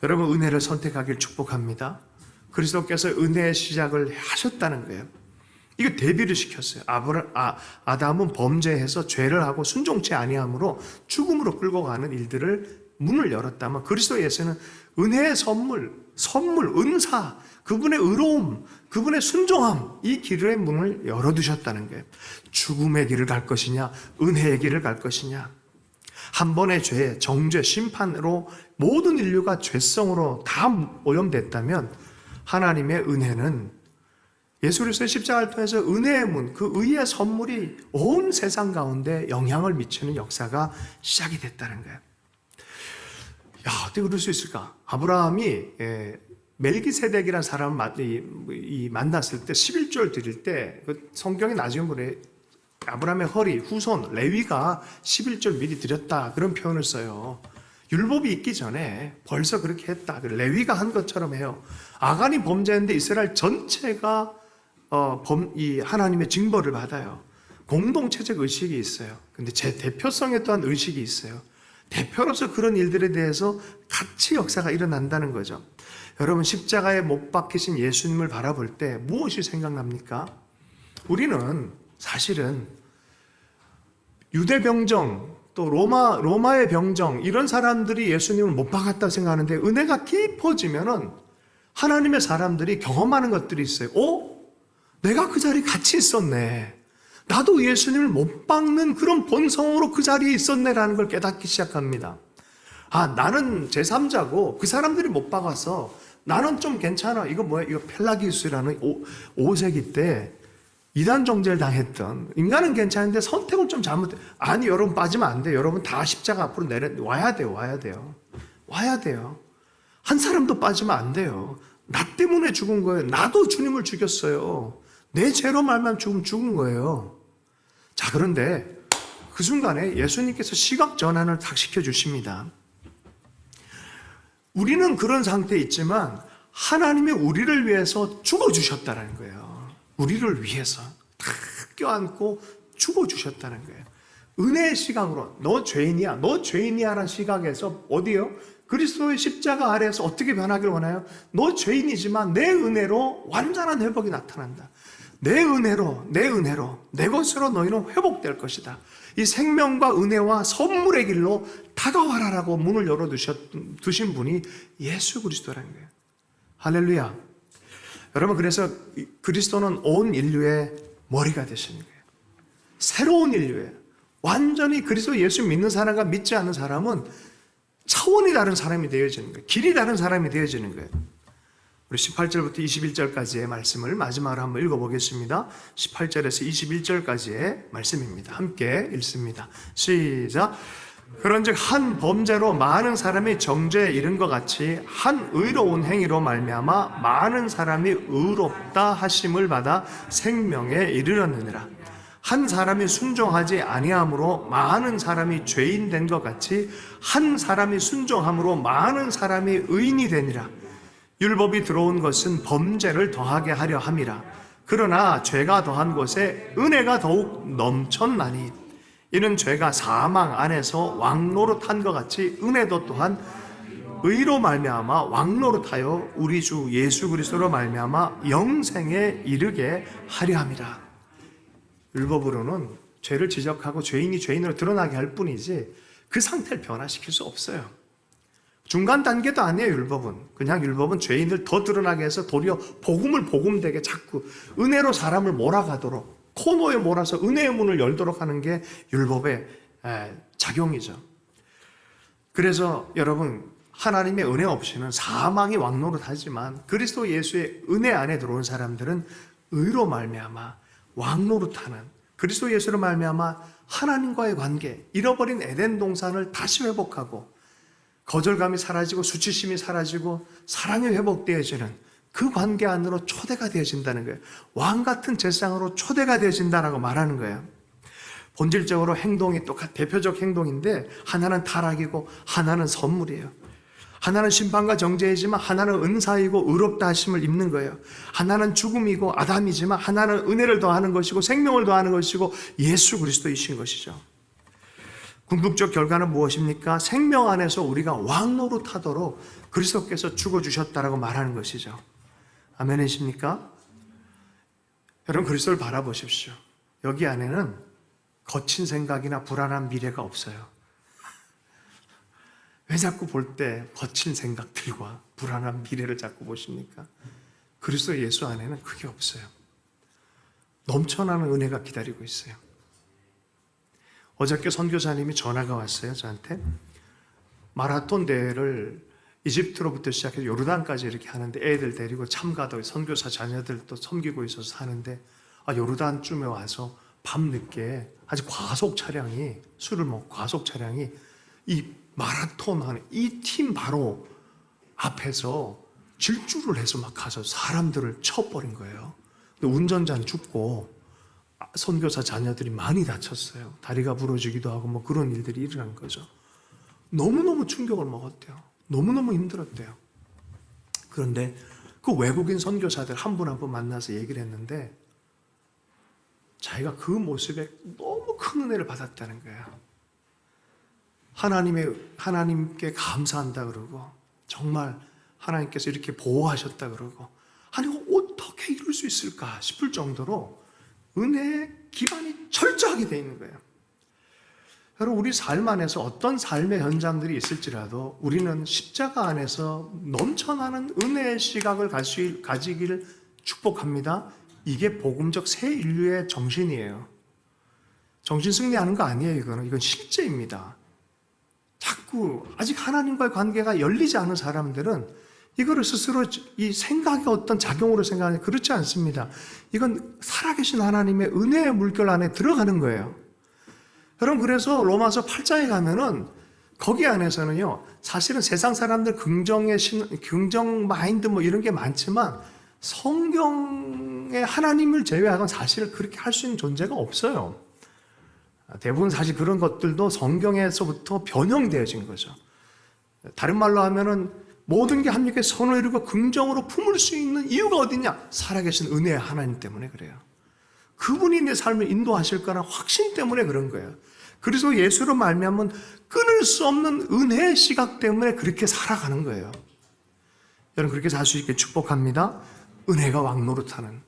여러분, 은혜를 선택하길 축복합니다. 그리스도께서 은혜의 시작을 하셨다는 거예요. 이거 대비를 시켰어요. 아담은 범죄해서 죄를 하고 순종치 아니함으로 죽음으로 끌고 가는 일들을 문을 열었다면 그리스도 예수는 은혜의 선물, 은사, 그분의 의로움, 그분의 순종함, 이 길의 문을 열어두셨다는 거예요. 죽음의 길을 갈 것이냐, 은혜의 길을 갈 것이냐. 한 번의 죄, 정죄, 심판으로 모든 인류가 죄성으로 다 오염됐다면 하나님의 은혜는 예수 그리스도의 십자가를 통해서 은혜의 문, 그 의의 선물이 온 세상 가운데 영향을 미치는 역사가 시작이 됐다는 거예요. 야, 어떻게 그럴 수 있을까? 아브라함이 멜기세덱이라는 사람을 만났을 때 11조를 드릴 때 성경에 나중에 보내 아브라함의 허리, 후손, 레위가 11조를 미리 드렸다, 그런 표현을 써요. 율법이 있기 전에 벌써 그렇게 했다. 레위가 한 것처럼 해요. 아간이 범죄했는데 이스라엘 전체가 이 하나님의 징벌을 받아요. 공동체적 의식이 있어요. 근데 제 대표성에 또한 의식이 있어요. 대표로서 그런 일들에 대해서 같이 역사가 일어난다는 거죠. 여러분, 십자가에 못 박히신 예수님을 바라볼 때 무엇이 생각납니까? 우리는 사실은 유대 병정, 또 로마의 병정, 이런 사람들이 예수님을 못 박았다고 생각하는데, 은혜가 깊어지면은 하나님의 사람들이 경험하는 것들이 있어요. 내가 그 자리에 같이 있었네. 나도 예수님을 못 박는 그런 본성으로 그 자리에 있었네라는 걸 깨닫기 시작합니다. 나는 제3자고 그 사람들이 못 박아서 나는 좀 괜찮아. 이거 뭐야? 이거 펠라기우스라는 5세기 때 이단 정죄를 당했던, 인간은 괜찮은데 선택을 좀 잘못해. 아니, 여러분 빠지면 안 돼요. 여러분 다 십자가 앞으로 와야 돼요. 한 사람도 빠지면 안 돼요. 나 때문에 죽은 거예요. 나도 주님을 죽였어요. 내 죄로 말만 죽은 거예요. 자, 그런데 그 순간에 예수님께서 시각 전환을 딱 시켜주십니다. 우리는 그런 상태에 있지만 하나님이 우리를 위해서 죽어주셨다는 거예요. 우리를 위해서 다 껴안고 죽어주셨다는 거예요. 은혜의 시각으로 너 죄인이야, 너 죄인이야라는 시각에서 어디요? 그리스도의 십자가 아래에서 어떻게 변하길 원해요? 너 죄인이지만 내 은혜로 완전한 회복이 나타난다. 내 은혜로 내 것으로 너희는 회복될 것이다. 이 생명과 은혜와 선물의 길로 다가와라라고 문을 열어두신 분이 예수 그리스도라는 거예요. 할렐루야. 여러분, 그래서 그리스도는 온 인류의 머리가 되시는 거예요. 새로운 인류예요. 완전히 그리스도 예수 믿는 사람과 믿지 않는 사람은 차원이 다른 사람이 되어지는 거예요. 길이 다른 사람이 되어지는 거예요. 우리 18절부터 21절까지의 말씀을 마지막으로 한번 읽어보겠습니다. 18절에서 21절까지의 말씀입니다. 함께 읽습니다. 시작. 그런즉 한 범죄로 많은 사람이 정죄에 이른 것 같이 한 의로운 행위로 말미암아 많은 사람이 의롭다 하심을 받아 생명에 이르렀느니라. 한 사람이 순종하지 아니함으로 많은 사람이 죄인 된 것 같이 한 사람이 순종함으로 많은 사람이 의인이 되니라. 율법이 들어온 것은 범죄를 더하게 하려 함이라. 그러나 죄가 더한 곳에 은혜가 더욱 넘쳤나니 이는 죄가 사망 안에서 왕노릇한 것 같이 은혜도 또한 의로 말미암아 왕노릇하여 우리 주 예수 그리스도로 말미암아 영생에 이르게 하려 함이라. 율법으로는 죄를 지적하고 죄인이 죄인으로 드러나게 할 뿐이지 그 상태를 변화시킬 수 없어요. 중간 단계도 아니에요. 율법은 죄인을 더 드러나게 해서 도리어 복음을 복음되게 자꾸 은혜로 사람을 몰아가도록, 코너에 몰아서 은혜의 문을 열도록 하는 게 율법의 작용이죠. 그래서 여러분, 하나님의 은혜 없이는 사망이 왕노릇하지만 그리스도 예수의 은혜 안에 들어온 사람들은 의로 말미암아 왕노릇하는, 그리스도 예수로 말미암아 하나님과의 관계, 잃어버린 에덴 동산을 다시 회복하고 거절감이 사라지고 수치심이 사라지고 사랑이 회복되어지는 그 관계 안으로 초대가 되어진다는 거예요. 왕 같은 제상으로 초대가 되어진다라고 말하는 거예요. 본질적으로 행동이 대표적 행동인데 하나는 타락이고 하나는 선물이에요. 하나는 심판과 정죄이지만 하나는 은사이고 의롭다 하심을 입는 거예요. 하나는 죽음이고 아담이지만 하나는 은혜를 더하는 것이고 생명을 더하는 것이고 예수 그리스도이신 것이죠. 궁극적 결과는 무엇입니까? 생명 안에서 우리가 왕노릇하도록 그리스도께서 죽어주셨다라고 말하는 것이죠. 아멘이십니까? 여러분, 그리스도를 바라보십시오. 여기 안에는 거친 생각이나 불안한 미래가 없어요. 왜 자꾸 볼 때 거친 생각들과 불안한 미래를 자꾸 보십니까? 그리스도 예수 안에는 그게 없어요. 넘쳐나는 은혜가 기다리고 있어요. 어저께 선교사님이 전화가 왔어요. 저한테 마라톤 대회를 이집트로부터 시작해서 요르단까지 이렇게 하는데 애들 데리고 참가도 선교사 자녀들도 섬기고 있어서 하는데 요르단쯤에 와서 밤늦게 아주 과속 차량이, 술을 먹고 과속 차량이 이 마라톤 하는 이 팀 바로 앞에서 질주를 해서 막 가서 사람들을 쳐버린 거예요. 근데 운전자는 죽고 선교사 자녀들이 많이 다쳤어요. 다리가 부러지기도 하고 뭐 그런 일들이 일어난 거죠. 너무너무 충격을 먹었대요. 너무너무 힘들었대요. 그런데 그 외국인 선교사들 한 분 한 분 만나서 얘기를 했는데 자기가 그 모습에 너무 큰 은혜를 받았다는 거예요. 하나님께 감사한다 그러고 정말 하나님께서 이렇게 보호하셨다 그러고 아니 어떻게 이럴 수 있을까 싶을 정도로 은혜의 기반이 철저하게 되어 있는 거예요. 여러분 우리 삶 안에서 어떤 삶의 현장들이 있을지라도 우리는 십자가 안에서 넘쳐나는 은혜의 시각을 가지기를 축복합니다. 이게 복음적 새 인류의 정신이에요. 정신 승리하는 거 아니에요. 이건 실제입니다. 자꾸 아직 하나님과의 관계가 열리지 않은 사람들은 이거를 스스로 이 생각의 어떤 작용으로 생각하는 그렇지 않습니다. 이건 살아계신 하나님의 은혜의 물결 안에 들어가는 거예요. 여러분 그래서 로마서 8장에 가면은 거기 안에서는요 사실은 세상 사람들 긍정 마인드 뭐 이런 게 많지만 성경에 하나님을 제외하고는 사실 그렇게 할 수 있는 존재가 없어요. 대부분 사실 그런 것들도 성경에서부터 변형되어진 거죠. 다른 말로 하면은 모든 게 하나님께 선을 이루고 긍정으로 품을 수 있는 이유가 어디냐? 살아계신 은혜의 하나님 때문에 그래요. 그분이 내 삶을 인도하실 거라는 확신 때문에 그런 거예요. 그래서 예수로 말미암은 끊을 수 없는 은혜의 시각 때문에 그렇게 살아가는 거예요. 여러분 그렇게 살 수 있게 축복합니다. 은혜가 왕노릇하는.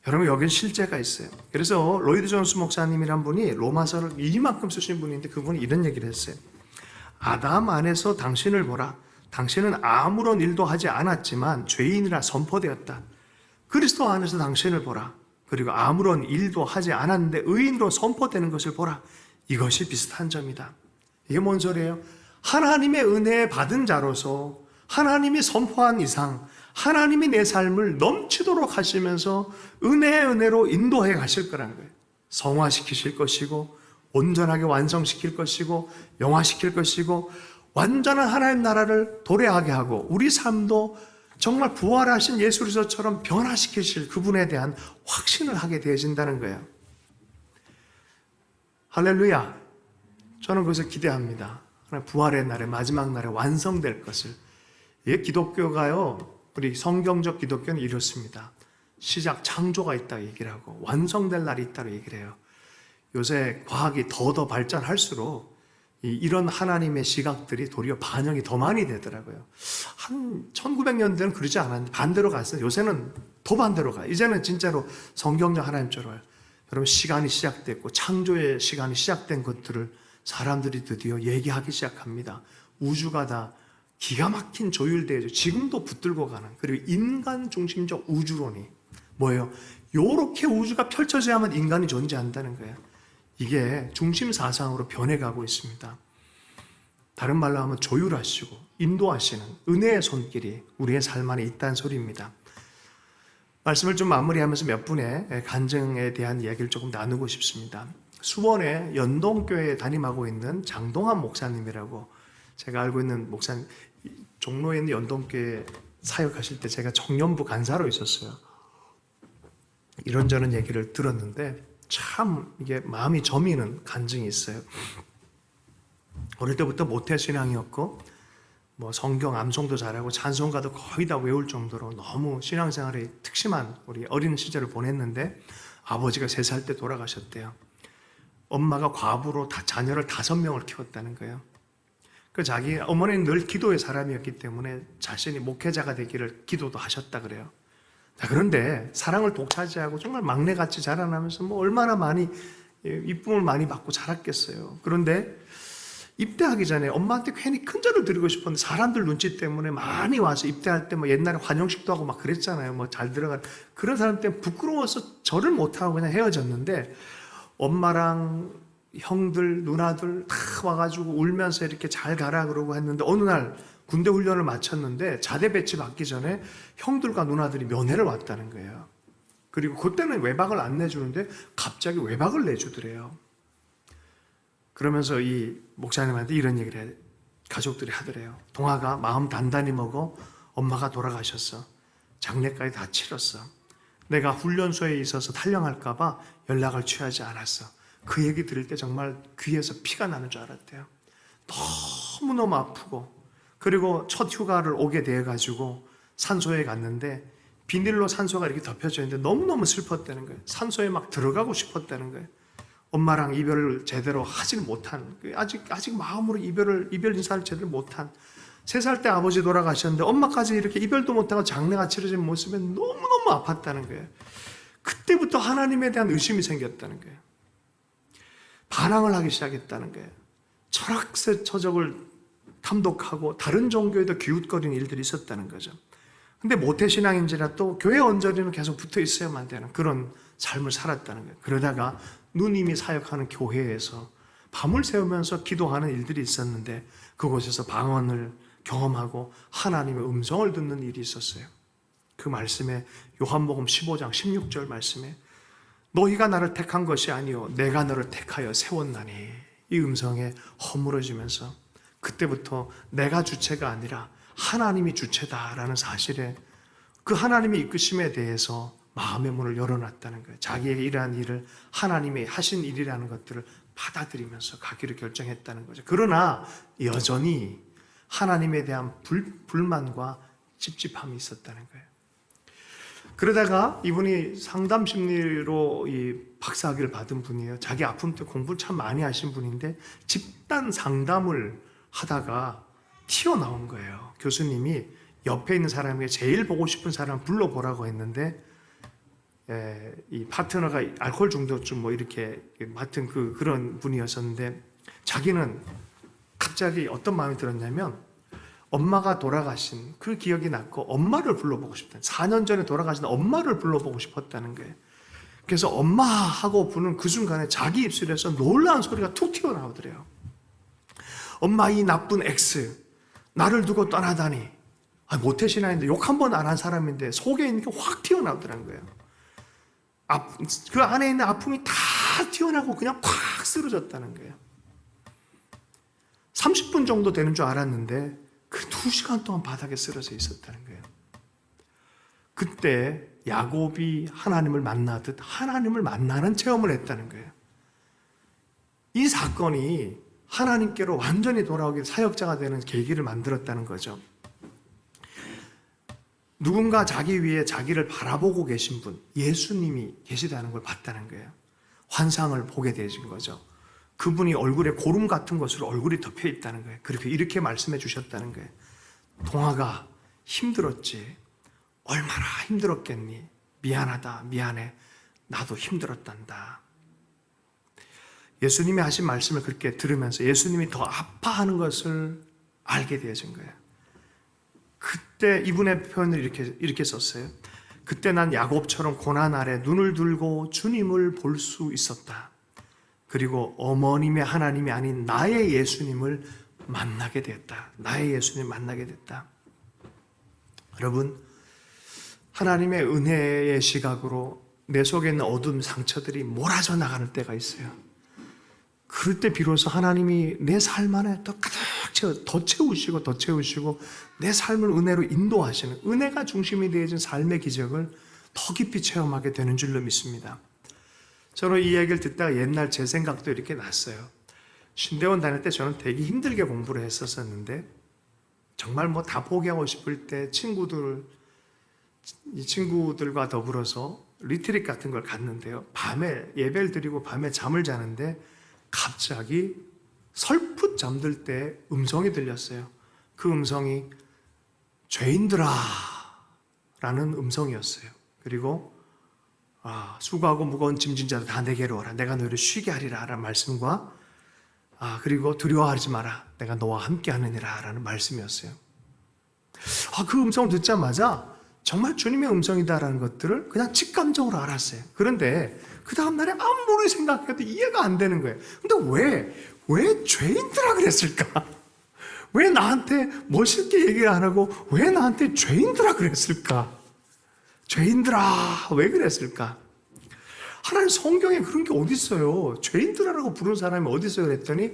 여러분 여기는 실제가 있어요. 그래서 로이드 존스 목사님이란 분이 로마서를 이만큼 쓰신 분인데 그분이 이런 얘기를 했어요. 아담 안에서 당신을 보라. 당신은 아무런 일도 하지 않았지만 죄인이라 선포되었다. 그리스도 안에서 당신을 보라. 그리고 아무런 일도 하지 않았는데 의인으로 선포되는 것을 보라. 이것이 비슷한 점이다. 이게 뭔 소리예요? 하나님의 은혜 받은 자로서 하나님이 선포한 이상 하나님이 내 삶을 넘치도록 하시면서 은혜의 은혜로 인도해 가실 거라는 거예요. 성화시키실 것이고 온전하게 완성시킬 것이고 영화시킬 것이고 완전한 하나님 나라를 도래하게 하고 우리 삶도 정말 부활하신 예수 그리스도처럼 변화시키실 그분에 대한 확신을 하게 되어진다는 거예요. 할렐루야. 저는 그것을 기대합니다. 부활의 날에 마지막 날에 완성될 것을. 예, 기독교가요. 우리 성경적 기독교는 이렇습니다. 시작 창조가 있다고 얘기를 하고 완성될 날이 있다고 얘기를 해요. 요새 과학이 더 발전할수록 이런 하나님의 시각들이 도리어 반영이 더 많이 되더라고요. 한 1900년대는 그러지 않았는데 반대로 갔어요. 요새는 더 반대로 가요. 이제는 진짜로 성경적 하나님처럼 여러분 시간이 시작됐고 창조의 시간이 시작된 것들을 사람들이 드디어 얘기하기 시작합니다. 우주가 다 기가 막힌 조율되어져 지금도 붙들고 가는 그리고 인간 중심적 우주론이 뭐예요? 요렇게 우주가 펼쳐져야만 인간이 존재한다는 거예요. 이게 중심 사상으로 변해가고 있습니다. 다른 말로 하면 조율하시고 인도하시는 은혜의 손길이 우리의 삶 안에 있다는 소리입니다. 말씀을 좀 마무리하면서 몇 분의 간증에 대한 이야기를 조금 나누고 싶습니다. 수원에 연동교회에 담임하고 있는 장동환 목사님이라고 제가 알고 있는 목사님, 종로에 있는 연동교회 사역하실 때 제가 청년부 간사로 있었어요. 이런저런 얘기를 들었는데 참 이게 마음이 저미는 간증이 있어요. 어릴 때부터 모태신앙이었고 뭐 성경 암송도 잘하고 찬송가도 거의 다 외울 정도로 너무 신앙생활이 특심한 우리 어린 시절을 보냈는데 아버지가 3살 때 돌아가셨대요. 엄마가 과부로 자녀를 5명을 키웠다는 거예요. 그 자기 어머니는 늘 기도의 사람이었기 때문에 자신이 목회자가 되기를 기도도 하셨다 그래요. 자, 그런데 사랑을 독차지하고 정말 막내같이 자라나면서 뭐 얼마나 많이 이쁨을 많이 받고 자랐겠어요. 그런데 입대하기 전에 엄마한테 괜히 큰 절을 드리고 싶었는데 사람들 눈치 때문에 많이 와서 입대할 때 뭐 옛날에 환영식도 하고 막 그랬잖아요. 뭐 잘 들어간 그런 사람 때문에 부끄러워서 절을 못하고 그냥 헤어졌는데 엄마랑 형들 누나들 다 와가지고 울면서 이렇게 잘 가라 그러고 했는데 어느 날 군대 훈련을 마쳤는데 자대 배치 받기 전에 형들과 누나들이 면회를 왔다는 거예요. 그리고 그때는 외박을 안 내주는데 갑자기 외박을 내주더래요. 그러면서 이 목사님한테 이런 얘기를 해, 가족들이 하더래요. 동아가 마음 단단히 먹어. 엄마가 돌아가셨어. 장례까지 다 치렀어. 내가 훈련소에 있어서 탈영할까 봐 연락을 취하지 않았어. 그 얘기 들을 때 정말 귀에서 피가 나는 줄 알았대요. 너무너무 아프고, 그리고 첫 휴가를 오게 돼가지고 산소에 갔는데 비닐로 산소가 이렇게 덮여져 있는데 너무너무 슬펐다는 거예요. 산소에 막 들어가고 싶었다는 거예요. 엄마랑 이별을 제대로 하질 못한, 아직 마음으로 이별 인사를 제대로 못한, 3살 때 아버지 돌아가셨는데 엄마까지 이렇게 이별도 못하고 장례가 치러진 모습에 너무너무 아팠다는 거예요. 그때부터 하나님에 대한 의심이 생겼다는 거예요. 반항을 하기 시작했다는 거예요. 철학적 처적을 탐독하고 다른 종교에도 기웃거리는 일들이 있었다는 거죠. 근데 모태신앙인지라 또 교회 언저리는 계속 붙어 있어야만 되는 그런 삶을 살았다는 거예요. 그러다가 누님이 사역하는 교회에서 밤을 새우면서 기도하는 일들이 있었는데 그곳에서 방언을 경험하고 하나님의 음성을 듣는 일이 있었어요. 그 말씀에 요한복음 15장 16절 말씀에 너희가 나를 택한 것이 아니요 내가 너를 택하여 세웠나니, 이 음성에 허물어지면서 그때부터 내가 주체가 아니라 하나님이 주체다라는 사실에 그 하나님의 이끄심에 대해서 마음의 문을 열어놨다는 거예요. 자기에게 이러한 일을 하나님이 하신 일이라는 것들을 받아들이면서 가기로 결정했다는 거죠. 그러나 여전히 하나님에 대한 불만과 찝찝함이 있었다는 거예요. 그러다가 이분이 상담 심리로 이 박사학위를 받은 분이에요. 자기 아픔 때 공부를 참 많이 하신 분인데 집단 상담을 하다가 튀어나온 거예요. 교수님이 옆에 있는 사람에게 제일 보고 싶은 사람 불러보라고 했는데 이 파트너가 알코올 중독증 뭐 이렇게 맡은 그런 분이었었는데 자기는 갑자기 어떤 마음이 들었냐면 엄마가 돌아가신 그 기억이 났고 엄마를 불러보고 싶다는, 4년 전에 돌아가신 엄마를 불러보고 싶었다는 거예요. 그래서 엄마 하고 부는 그 순간에 자기 입술에서 놀라운 소리가 툭 튀어나오더래요. 엄마, 이 나쁜 X 나를 두고 떠나다니. 모태신앙인데 욕 한 번 안 한 사람인데 속에 있는 게 확 튀어나오더라는 거예요. 그 안에 있는 아픔이 다 튀어나오고 그냥 콱 쓰러졌다는 거예요. 30분 정도 되는 줄 알았는데 그 2시간 동안 바닥에 쓰러져 있었다는 거예요. 그때 야곱이 하나님을 만나듯 하나님을 만나는 체험을 했다는 거예요. 이 사건이 하나님께로 완전히 돌아오기, 사역자가 되는 계기를 만들었다는 거죠. 누군가 자기 위에 자기를 바라보고 계신 분, 예수님이 계시다는 걸 봤다는 거예요. 환상을 보게 되신 거죠. 그분이 얼굴에 고름 같은 것으로 얼굴이 덮여 있다는 거예요. 이렇게 말씀해 주셨다는 거예요. 동아가 힘들었지. 얼마나 힘들었겠니? 미안하다, 미안해. 나도 힘들었단다. 예수님이 하신 말씀을 그렇게 들으면서 예수님이 더 아파하는 것을 알게 되어진 거예요. 그때 이분의 표현을 이렇게 썼어요. 그때 난 야곱처럼 고난 아래 눈을 들고 주님을 볼 수 있었다. 그리고 어머님의 하나님이 아닌 나의 예수님을 만나게 됐다. 나의 예수님을 만나게 됐다. 여러분, 하나님의 은혜의 시각으로 내 속에 있는 어두운 상처들이 몰아져 나가는 때가 있어요. 그럴 때 비로소 하나님이 내 삶 안에 더 가득 더 채우시고 내 삶을 은혜로 인도하시는, 은혜가 중심이 되어진 삶의 기적을 더 깊이 체험하게 되는 줄로 믿습니다. 저는 이 얘기를 듣다가 옛날 제 생각도 이렇게 났어요. 신대원 다닐 때 저는 되게 힘들게 공부를 했었는데 정말 뭐 다 포기하고 싶을 때 이 친구들과 더불어서 리트릿 같은 걸 갔는데요. 밤에 예배를 드리고 밤에 잠을 자는데 갑자기 설풋 잠들 때 음성이 들렸어요. 그 음성이 죄인들아 라는 음성이었어요. 그리고 수고하고 무거운 짐진 자들 다 내게로 오라. 내가 너희를 쉬게 하리라 라는 말씀과 그리고 두려워하지 마라. 내가 너와 함께 하느니라 라는 말씀이었어요. 그 음성을 듣자마자 정말 주님의 음성이다라는 것들을 그냥 직감적으로 알았어요. 그런데 그 다음날에 아무리 생각해도 이해가 안 되는 거예요. 근데 왜 죄인들아 그랬을까? 왜 나한테 멋있게 얘기를 안 하고 왜 나한테 죄인들아 그랬을까? 죄인들아 왜 그랬을까? 하나님 성경에 그런 게 어디 있어요? 죄인들아라고 부르는 사람이 어디 있어요? 그랬더니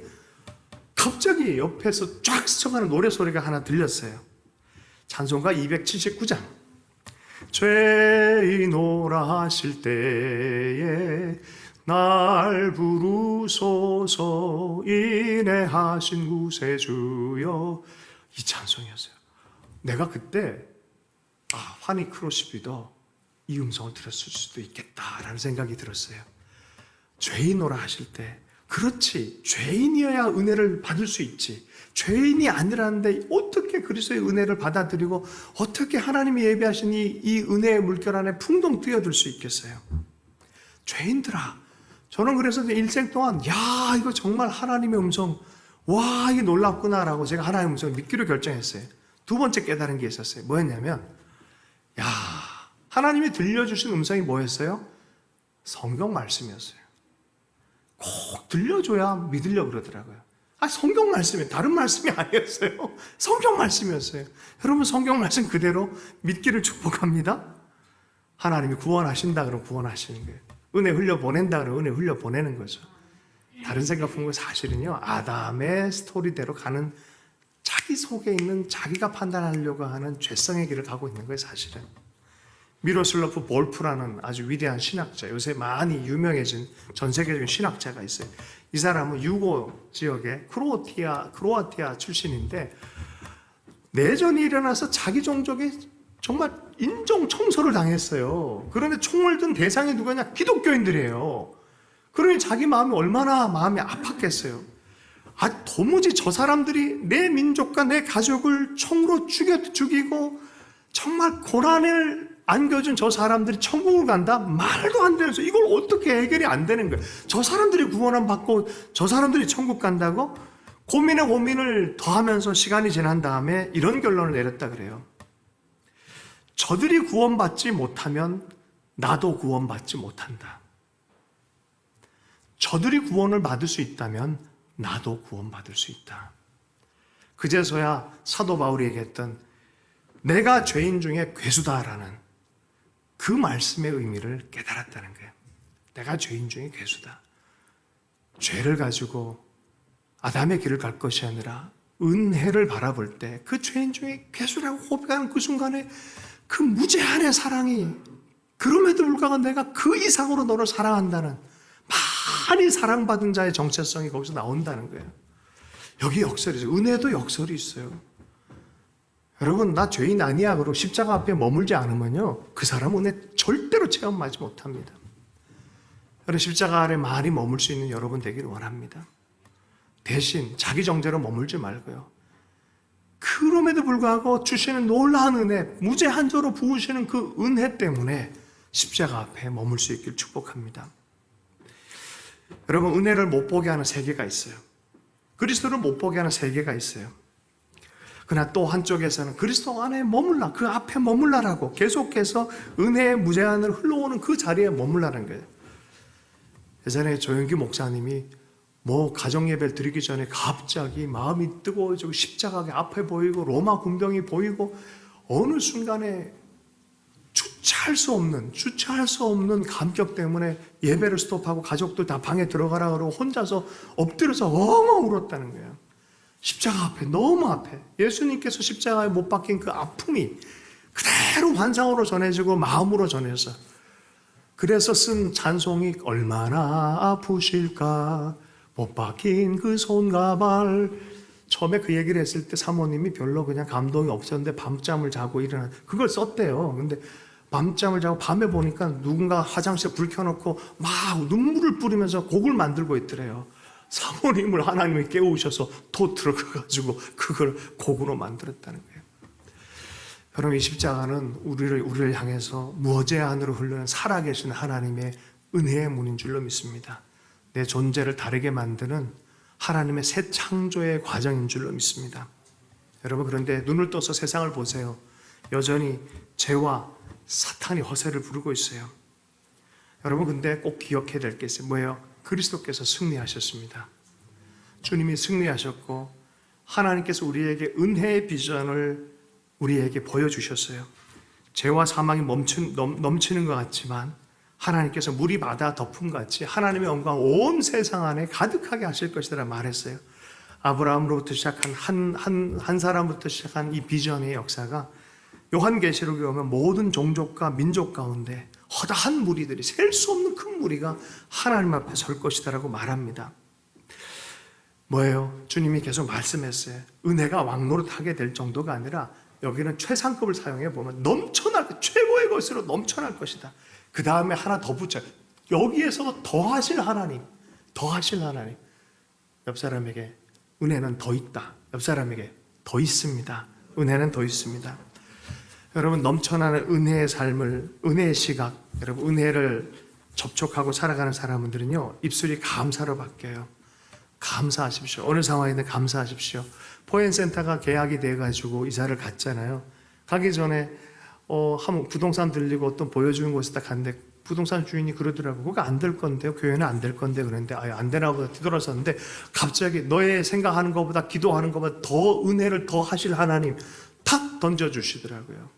갑자기 옆에서 쫙 스쳐가는 노래소리가 하나 들렸어요. 찬송가 279장. 죄인오라 하실 때에 날 부르소서 인내하신 구세주여. 이 찬송이었어요. 내가 그때 환희 크로스비도 이 음성을 들었을 수도 있겠다라는 생각이 들었어요. 죄인오라 하실 때, 그렇지, 죄인이어야 은혜를 받을 수 있지. 죄인이 아니라는데 어떻게 그리스도의 은혜를 받아들이고 어떻게 하나님이 예비하신 이 은혜의 물결 안에 풍덩 뛰어들 수 있겠어요? 죄인들아, 저는 그래서 일생 동안 이거 정말 하나님의 음성, 와, 이게 놀랍구나라고 제가 하나님의 음성을 믿기로 결정했어요. 두 번째 깨달은 게 있었어요. 뭐였냐면, 하나님이 들려주신 음성이 뭐였어요? 성경 말씀이었어요. 꼭 들려줘야 믿으려고 그러더라고요. 성경 말씀이 다른 말씀이 아니었어요. 성경 말씀이었어요. 여러분, 성경 말씀 그대로 믿기를 축복합니다. 하나님이 구원하신다 그러면 구원하시는 거예요. 은혜 흘려보낸다 그러면 은혜 흘려보내는 거죠. 다른 생각 본 거 사실은요, 아담의 스토리대로 가는, 자기 속에 있는 자기가 판단하려고 하는 죄성의 길을 가고 있는 거예요, 사실은. 미로슬로프 볼프라는 아주 위대한 신학자, 요새 많이 유명해진 전 세계적인 신학자가 있어요. 이 사람은 유고 지역의 크로아티아 출신인데, 내전이 일어나서 자기 종족이 정말 인종 청소를 당했어요. 그런데 총을 든 대상이 누구냐? 기독교인들이에요. 그러니 자기 마음이 얼마나 마음이 아팠겠어요. 도무지 저 사람들이 내 민족과 내 가족을 총으로 죽이고 정말 고난을 안겨준 저 사람들이 천국을 간다? 말도 안 되면서 이걸 어떻게 해결이 안 되는 거예요. 저 사람들이 구원을 받고 저 사람들이 천국 간다고? 고민에 고민을 더하면서 시간이 지난 다음에 이런 결론을 내렸다 그래요. 저들이 구원받지 못하면 나도 구원받지 못한다. 저들이 구원을 받을 수 있다면 나도 구원받을 수 있다. 그제서야 사도 바울이 얘기했던 내가 죄인 중에 괴수다라는 그 말씀의 의미를 깨달았다는 거예요. 내가 죄인 중에 괴수다. 죄를 가지고 아담의 길을 갈 것이 아니라 은혜를 바라볼 때 그 죄인 중에 괴수라고 고백하는 그 순간에 그 무제한의 사랑이, 그럼에도 불구하고 내가 그 이상으로 너를 사랑한다는 많이 사랑받은 자의 정체성이 거기서 나온다는 거예요. 여기 역설이죠. 은혜도 역설이 있어요. 여러분, 나 죄인 아니야 그러고 십자가 앞에 머물지 않으면요, 그 사람은 은혜 절대로 체험하지 못합니다. 여러분, 십자가 아래 많이 머물 수 있는 여러분 되기를 원합니다. 대신 자기 정죄로 머물지 말고요, 그럼에도 불구하고 주시는 놀라운 은혜, 무제한적으로 부으시는 그 은혜 때문에 십자가 앞에 머물 수 있길 축복합니다. 여러분, 은혜를 못 보게 하는 세계가 있어요. 그리스도를 못 보게 하는 세계가 있어요. 그러나 또 한쪽에서는 그리스도 안에 머물라, 그 앞에 머물라라고 계속해서 은혜의 무제한을 흘러오는 그 자리에 머물라는 거예요. 예전에 조영기 목사님이 가정예배를 드리기 전에 갑자기 마음이 뜨거워지고 십자가가 앞에 보이고 로마 군병이 보이고 어느 순간에 주체할 수 없는 감격 때문에 예배를 스톱하고 가족들 다 방에 들어가라 그러고 혼자서 엎드려서 엉엉 울었다는 거예요. 십자가 앞에, 너무 앞에 예수님께서 십자가에 못 박힌 그 아픔이 그대로 환상으로 전해지고 마음으로 전해서, 그래서 쓴 찬송이 얼마나 아프실까 못 박힌 그 손과 발. 처음에 그 얘기를 했을 때 사모님이 별로 그냥 감동이 없었는데 밤잠을 자고 일어나 그걸 썼대요. 근데 밤잠을 자고 밤에 보니까 누군가 화장실에 불 켜놓고 막 눈물을 뿌리면서 곡을 만들고 있더래요. 사모님을 하나님이 깨우셔서 도 들어가가지고 그걸 곡으로 만들었다는 거예요. 여러분, 이 십자가는 우리를 향해서 무제한으로 흐르는 살아계신 하나님의 은혜의 문인 줄로 믿습니다. 내 존재를 다르게 만드는 하나님의 새 창조의 과정인 줄로 믿습니다. 여러분, 그런데 눈을 떠서 세상을 보세요. 여전히 죄와 사탄이 허세를 부르고 있어요. 여러분, 근데 꼭 기억해야 될 게 있어요. 뭐예요? 그리스도께서 승리하셨습니다. 주님이 승리하셨고 하나님께서 우리에게 은혜의 비전을 우리에게 보여주셨어요. 죄와 사망이 넘치는 것 같지만 하나님께서 물이 바다 덮음같이 하나님의 영광 온 세상 안에 가득하게 하실 것이라 말했어요. 아브라함으로부터 시작한 한 사람부터 시작한 이 비전의 역사가 요한계시록에 오면 모든 종족과 민족 가운데 허다한 무리들이, 셀 수 없는 큰 무리가 하나님 앞에 설 것이다라고 말합니다. 뭐예요? 주님이 계속 말씀했어요. 은혜가 왕노릇하게 될 정도가 아니라 여기는 최상급을 사용해 보면 넘쳐날, 최고의 것으로 넘쳐날 것이다. 그 다음에 하나 더 붙여요. 여기에서 더하실 하나님, 더하실 하나님. 옆 사람에게 은혜는 더 있다. 옆 사람에게 더 있습니다. 은혜는 더 있습니다. 여러분, 넘쳐나는 은혜의 삶을, 은혜의 시각, 여러분 은혜를 접촉하고 살아가는 사람들은요, 입술이 감사로 바뀌어요. 감사하십시오. 어느 상황이든 감사하십시오. 포엔센터가 계약이 돼가지고 이사를 갔잖아요. 가기 전에 한번 부동산 들리고 어떤 보여주는 곳에 딱 갔는데 부동산 주인이 그러더라고. 그거 안 될 건데요. 교회는 안 될 건데. 그랬는데 안 되나 보다 뒤돌아섰는데 갑자기 너의 생각하는 것보다 기도하는 것보다 더 은혜를 더 하실 하나님 탁 던져주시더라고요.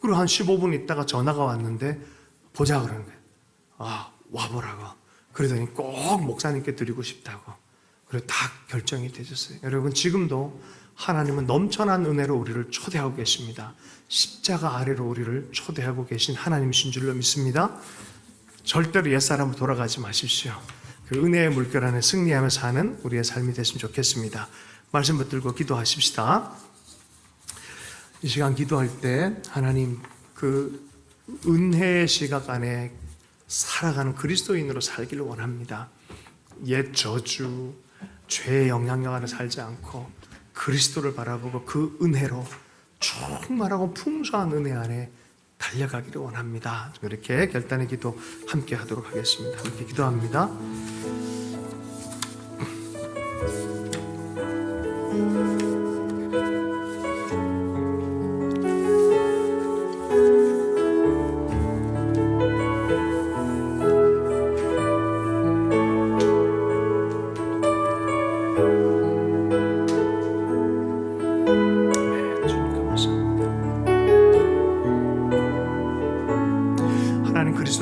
그리고 한 15분 있다가 전화가 왔는데 보자 그러는 거예요. 와보라고. 그러더니 꼭 목사님께 드리고 싶다고. 그리고 다 결정이 되셨어요. 여러분, 지금도 하나님은 넘쳐난 은혜로 우리를 초대하고 계십니다. 십자가 아래로 우리를 초대하고 계신 하나님이신 줄로 믿습니다. 절대로 옛사람으로 돌아가지 마십시오. 그 은혜의 물결 안에 승리하며 사는 우리의 삶이 됐으면 좋겠습니다. 말씀 붙들고 기도하십시다. 이 시간 기도할 때 하나님, 그 은혜의 시각 안에 살아가는 그리스도인으로 살기를 원합니다. 옛 저주, 죄의 영향력 안에 살지 않고 그리스도를 바라보고 그 은혜로 충만하고 풍성한 은혜 안에 달려가기를 원합니다. 이렇게 결단의 기도 함께 하도록 하겠습니다. 함께 기도합니다.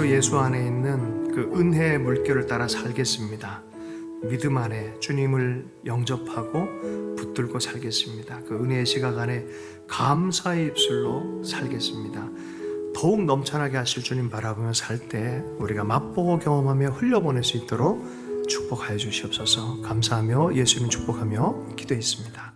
예수 안에 있는 그 은혜의 물결을 따라 살겠습니다. 믿음 안에 주님을 영접하고 붙들고 살겠습니다. 그 은혜의 시각 안에 감사의 입술로 살겠습니다. 더욱 넘쳐나게 하실 주님 바라보며 살 때 우리가 맛보고 경험하며 흘려보낼 수 있도록 축복하여 주시옵소서. 감사하며 예수님 축복하며 기도했습니다.